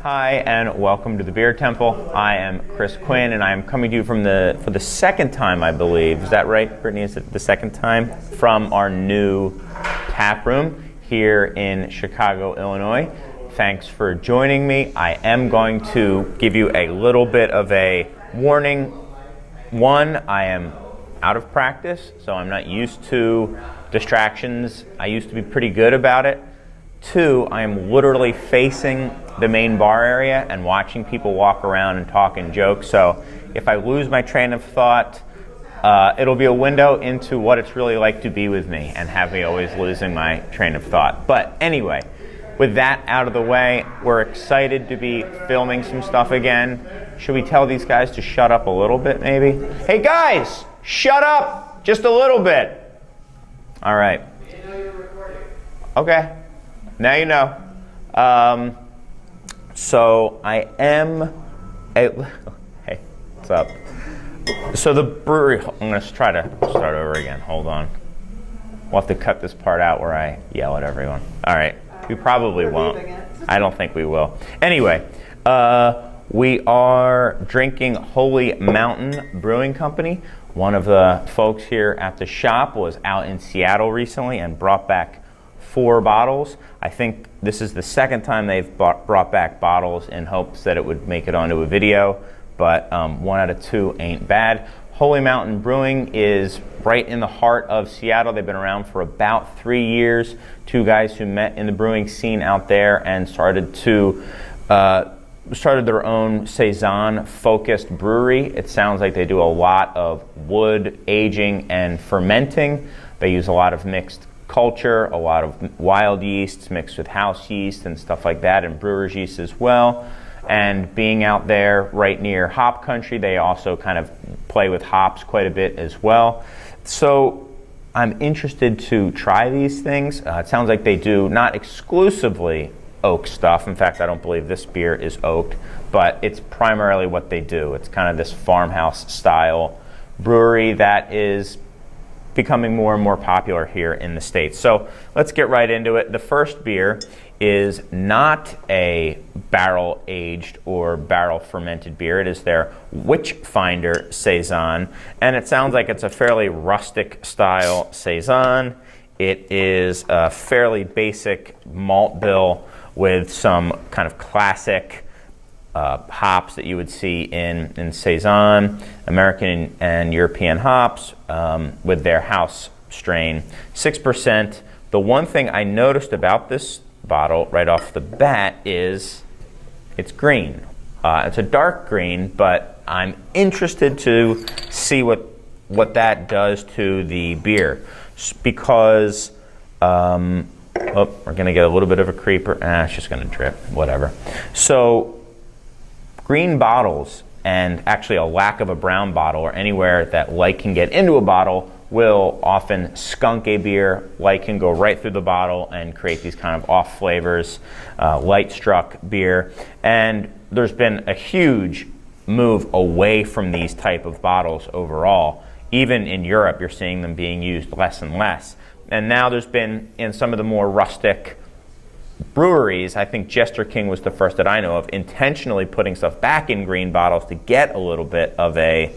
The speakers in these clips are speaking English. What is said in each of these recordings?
Hi, and welcome to the Beer Temple. I am Chris Quinn, and I am coming to you for the second time, I believe. Is that right, Brittany? Is it the second time? From our new tap room here in Chicago, Illinois. Thanks for joining me. I am going to give you a little bit of a warning. One, I am out of practice, so I'm not used to distractions. I used to be pretty good about it. Two, I am literally facing the main bar area and watching people walk around and talk and joke. So if I lose my train of thought, it'll be a window into what it's really like to be with me and have me always losing my train of thought. But anyway, with that out of the way, we're excited to be filming some stuff again. Should we tell these guys to shut up a little bit, maybe? Hey guys, shut up just a little bit. All right. You know you're recording. Okay. Now you know. So I am hey, what's up? So the brewery, I'm going to try to start over again. Hold on. We'll have to cut this part out where I yell at everyone. All right. We probably won't. I don't think we will. Anyway, we are drinking Holy Mountain Brewing Company. One of the folks here at the shop was out in Seattle recently and brought back 4 bottles. I think this is the second time they've brought back bottles in hopes that it would make it onto a video, but 1 out of 2 ain't bad. Holy Mountain Brewing is right in the heart of Seattle. They've been around for about 3 years. 2 guys who met in the brewing scene out there and started their own Saison-focused brewery. It sounds like they do a lot of wood aging and fermenting. They use a lot of mixed culture, a lot of wild yeasts mixed with house yeast and stuff like that, and brewer's yeast as well. And being out there right near hop country, they also kind of play with hops quite a bit as well. So I'm interested to try these things. It sounds like they do not exclusively oak stuff. In fact, I don't believe this beer is oaked, but it's primarily what they do. It's kind of this farmhouse style brewery that is becoming more and more popular here in the States. So let's get right into it. The first beer is not a barrel-aged or barrel-fermented beer. It is their Witchfinder Saison, and it sounds like it's a fairly rustic style Saison. It is a fairly basic malt bill with some kind of classic hops that you would see in Saison, American and European hops with their house strain, 6%. The one thing I noticed about this bottle right off the bat is it's green. It's a dark green, but I'm interested to see what that does to the beer because we're going to get a little bit of a creeper. It's just going to drip, whatever. So green bottles and actually a lack of a brown bottle or anywhere that light can get into a bottle will often skunk a beer. Light can go right through the bottle and create these kind of off flavors, light struck beer. And there's been a huge move away from these type of bottles overall. Even in Europe, you're seeing them being used less and less. And now there's been, in some of the more rustic breweries, I think Jester King was the first that I know of, intentionally putting stuff back in green bottles to get a little bit of a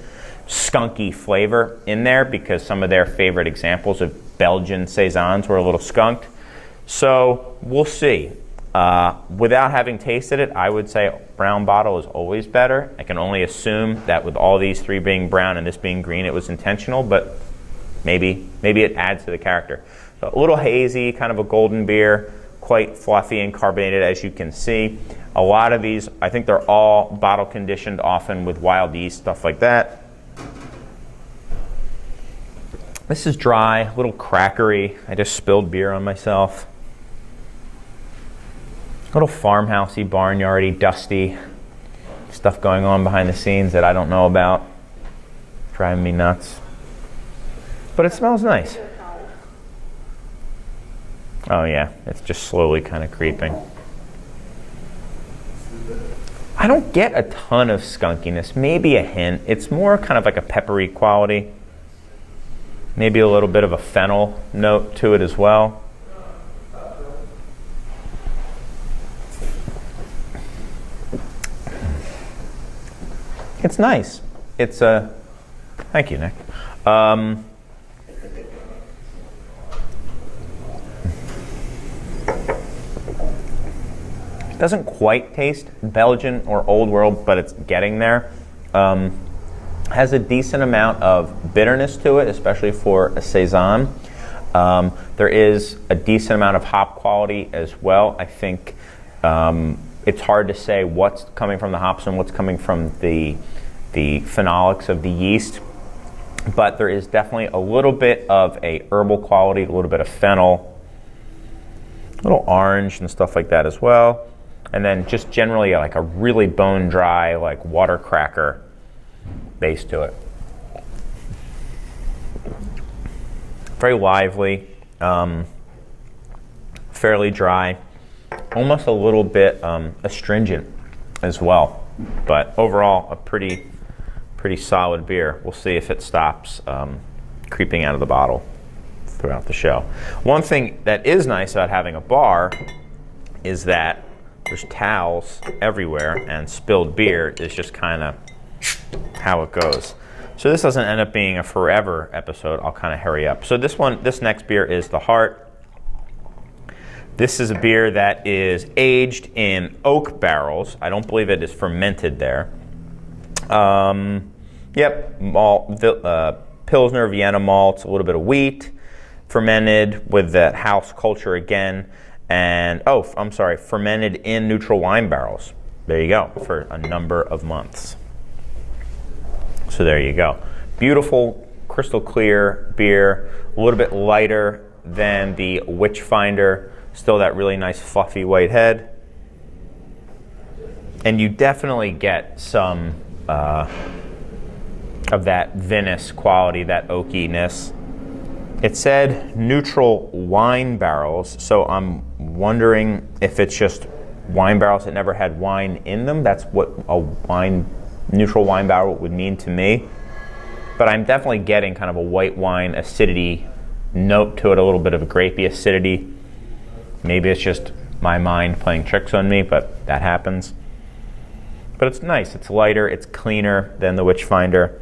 skunky flavor in there because some of their favorite examples of Belgian Saisons were a little skunked. So we'll see. Without having tasted it, I would say brown bottle is always better. I can only assume that with all these 3 being brown and this being green, it was intentional, but maybe it adds to the character. So a little hazy, kind of a golden beer, quite fluffy and carbonated, as you can see. A lot of these, I think they're all bottle conditioned, often with wild yeast, stuff like that. This is dry, a little crackery. I just spilled beer on myself. A little farmhousey, barnyardy, dusty. Stuff going on behind the scenes that I don't know about. Driving me nuts. But it smells nice. Oh yeah, it's just slowly kind of creeping. I don't get a ton of skunkiness, maybe a hint. It's more kind of like a peppery quality. Maybe a little bit of a fennel note to it as well. It's nice. It's thank you, Nick. Doesn't quite taste Belgian or Old World, but it's getting there. Has a decent amount of bitterness to it, especially for a Saison. There is a decent amount of hop quality as well. I think it's hard to say what's coming from the hops and what's coming from the phenolics of the yeast, but there is definitely a little bit of a herbal quality, a little bit of fennel, a little orange and stuff like that as well. And then just generally like a really bone dry, like water cracker base to it. Very lively, fairly dry, almost a little bit astringent as well. But overall, a pretty solid beer. We'll see if it stops creeping out of the bottle throughout the show. One thing that is nice about having a bar is that there's towels everywhere, and spilled beer is just kind of how it goes. So this doesn't end up being a forever episode. I'll kind of hurry up. So this next beer is the Heart. This is a beer that is aged in oak barrels. I don't believe it is fermented there. Malt, Pilsner, Vienna malts, a little bit of wheat, fermented with that house culture again. And, fermented in neutral wine barrels. There you go, for a number of months. So there you go. Beautiful, crystal clear beer, a little bit lighter than the Witchfinder. Still that really nice fluffy white head. And you definitely get some of that vinous quality, that oakiness. It said neutral wine barrels, so I'm wondering if it's just wine barrels that never had wine in them. That's what a neutral wine barrel would mean to me. But I'm definitely getting kind of a white wine acidity note to it, a little bit of a grapey acidity. Maybe it's just my mind playing tricks on me, but that happens. But it's nice. It's lighter. It's cleaner than the Witchfinder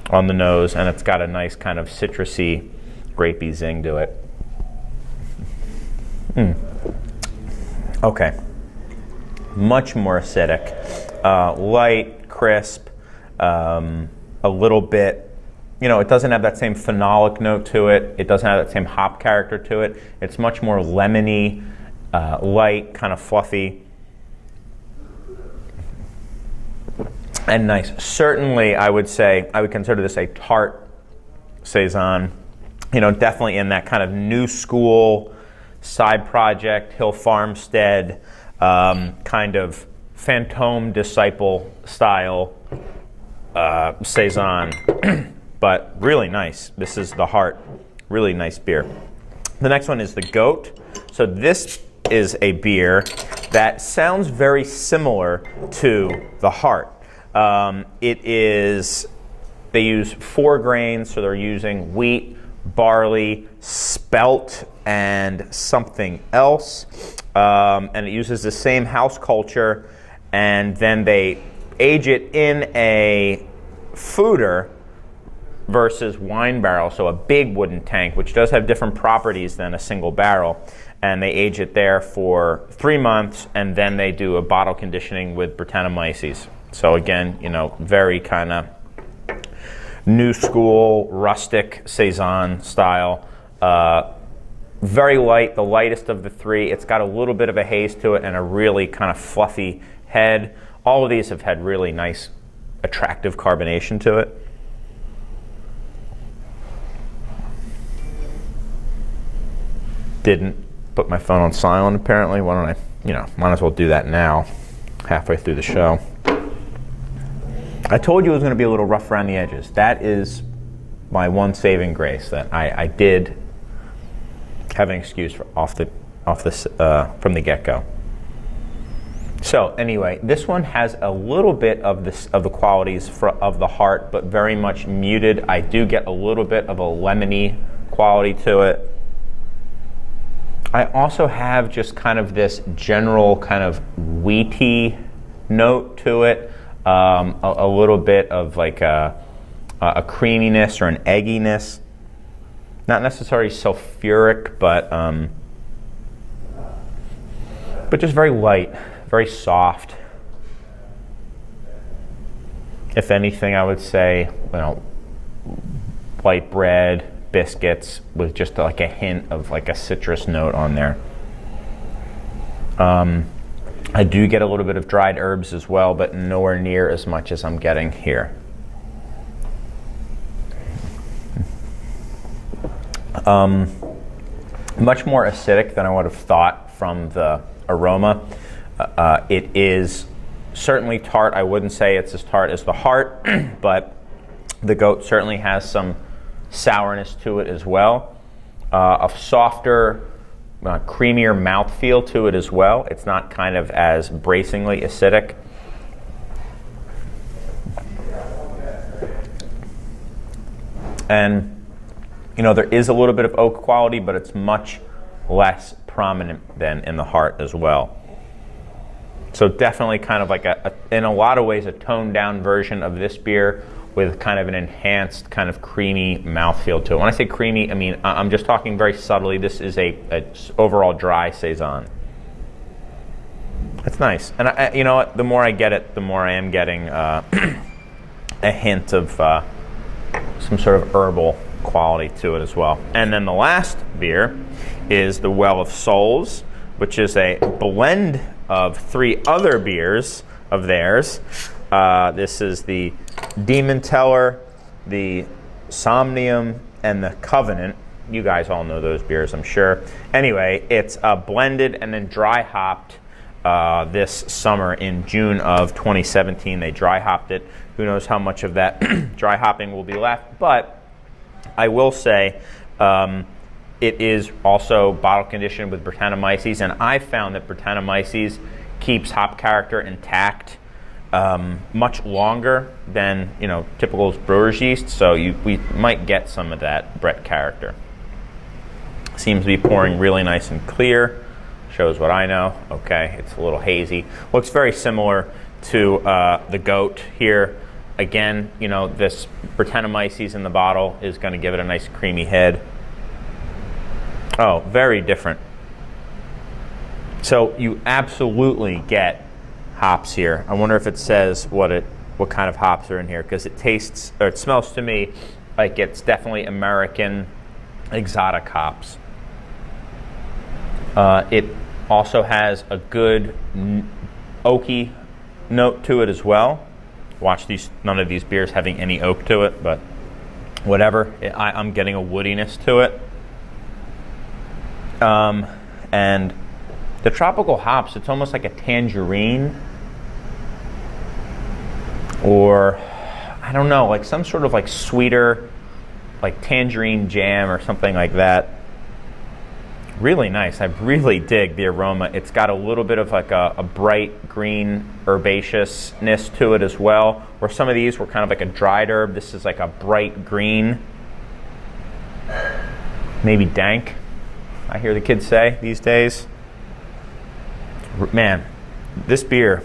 on the nose, and it's got a nice kind of citrusy, grapey zing to it. Okay. Much more acidic. Light, crisp, a little bit, it doesn't have that same phenolic note to it. It doesn't have that same hop character to it. It's much more lemony, light, kind of fluffy, and nice. Certainly, I would consider this a tart Saison. Definitely in that kind of new school side project, Hill Farmstead, kind of Fantôme Disciple style Saison, but really nice. This is the Heart, really nice beer. The next one is the Goat. So this is a beer that sounds very similar to the Heart. They use 4 grains, so they're using wheat, barley, spelt, and something else. And it uses the same house culture, and then they age it in a foeder versus wine barrel, so a big wooden tank, which does have different properties than a single barrel. And they age it there for 3 months, and then they do a bottle conditioning with Brettanomyces. So again, very kind of new school, rustic Saison style. Very light, the lightest of the 3. It's got a little bit of a haze to it and a really kind of fluffy head. All of these have had really nice, attractive carbonation to it. Didn't put my phone on silent apparently. Why don't I, might as well do that now, halfway through the show. I told you it was going to be a little rough around the edges. That is my one saving grace, that I did have an excuse from the get-go. So anyway, this one has a little bit of the qualities of the Heart, but very much muted. I do get a little bit of a lemony quality to it. I also have just kind of this general kind of wheaty note to it. a little bit of like a creaminess or an egginess. Not necessarily sulfuric, but just very light, very soft. If anything, I would say, white bread, biscuits with just like a hint of like a citrus note on there. I do get a little bit of dried herbs as well, but nowhere near as much as I'm getting here. Much more acidic than I would have thought from the aroma. It is certainly tart. I wouldn't say it's as tart as the heart, but the goat certainly has some sourness to it as well. A softer, creamier mouthfeel to it as well. It's not kind of as bracingly acidic. And there is a little bit of oak quality, but it's much less prominent than in the heart as well. So definitely kind of like in a lot of ways, a toned down version of this beer with kind of an enhanced kind of creamy mouthfeel to it. When I say creamy, I mean, I'm just talking very subtly. This is a overall dry Saison. It's nice. And you know what? The more I get it, the more I am getting a hint of some sort of herbal quality to it as well. And then the last beer is the Well of Souls, which is a blend of 3 other beers of theirs. This is the Demon Teller, the Somnium, and the Covenant. You guys all know those beers, I'm sure. Anyway, it's blended and then dry hopped this summer in June of 2017. They dry hopped it. Who knows how much of that dry hopping will be left, but I will say it is also bottle conditioned with Brettanomyces, and I found that Brettanomyces keeps hop character intact much longer than typical brewer's yeast, so we might get some of that Brett character. Seems to be pouring really nice and clear. Shows what I know. Okay, it's a little hazy. Looks very similar to the goat here. Again, this Brettanomyces in the bottle is going to give it a nice creamy head. Oh, very different. So you absolutely get hops here. I wonder if it says what kind of hops are in here, because it smells to me like it's definitely American exotic hops. It also has a good oaky note to it as well. Watch none of these beers having any oak to it, but whatever. I'm getting a woodiness to it. And the tropical hops, it's almost like a tangerine, or I don't know, like some sort of like sweeter, like tangerine jam or something like that. Really nice. I really dig the aroma. It's got a little bit of like a bright green herbaceousness to it as well, where some of these were kind of like a dried herb. This is like a bright green, maybe dank, I hear the kids say these days. Man, this beer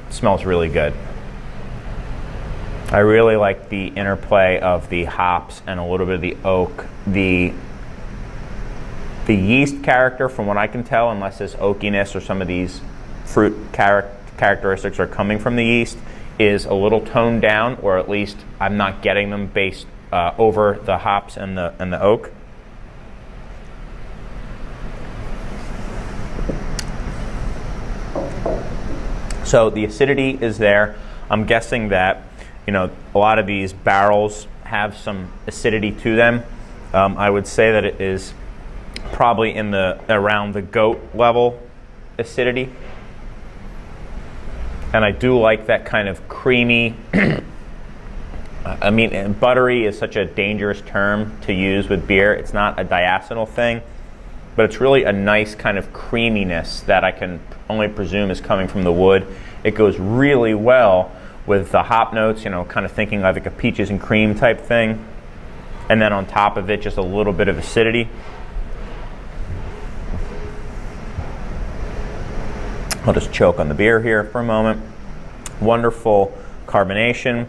smells really good. I really like the interplay of the hops and a little bit of the oak. The yeast character, from what I can tell, unless this oakiness or some of these fruit characteristics are coming from the yeast, is a little toned down, or at least I'm not getting them based over the hops and the oak. So the acidity is there. I'm guessing that a lot of these barrels have some acidity to them. I would say that it is probably around the goat level acidity. And I do like that kind of creamy, I mean, buttery is such a dangerous term to use with beer. It's not a diacetyl thing, but it's really a nice kind of creaminess that I can only presume is coming from the wood. It goes really well with the hop notes, kind of thinking like a peaches and cream type thing. And then on top of it, just a little bit of acidity. I'll just choke on the beer here for a moment. Wonderful carbonation.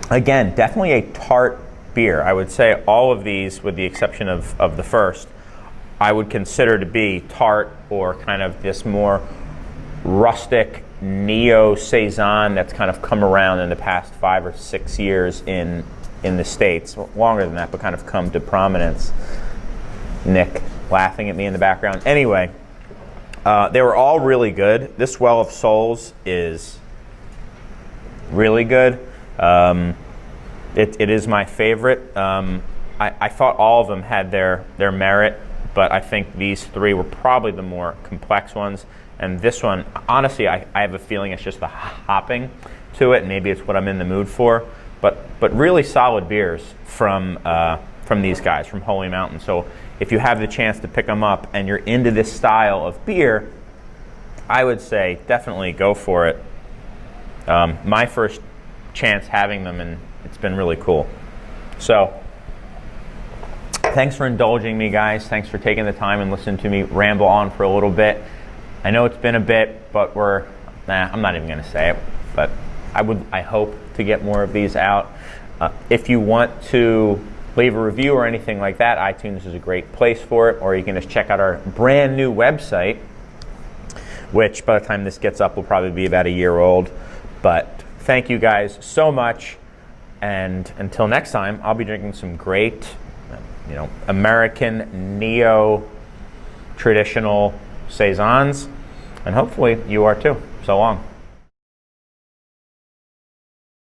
Again, definitely a tart beer. I would say all of these, with the exception of the first, I would consider to be tart or kind of this more rustic neo-saison that's kind of come around in the past 5 or 6 years in the States. Longer than that, but kind of come to prominence. Nick laughing at me in the background. Anyway, they were all really good. This Well of Souls is really good. It is my favorite. I thought all of them had their merit, but I think these 3 were probably the more complex ones. And this one, honestly, I have a feeling it's just the hopping to it. Maybe it's what I'm in the mood for. But really solid beers from these guys, from Holy Mountain. So if you have the chance to pick them up and you're into this style of beer, I would say definitely go for it. My first chance having them, and it's been really cool. So thanks for indulging me, guys. Thanks for taking the time and listening to me ramble on for a little bit. I know it's been a bit, but I'm not even going to say it, but I hope to get more of these out. If you want to leave a review or anything like that, iTunes is a great place for it, or you can just check out our brand new website, which by the time this gets up will probably be about a year old. But thank you guys so much, and until next time, I'll be drinking some great, American neo-traditional saisons, and hopefully you are too. So long.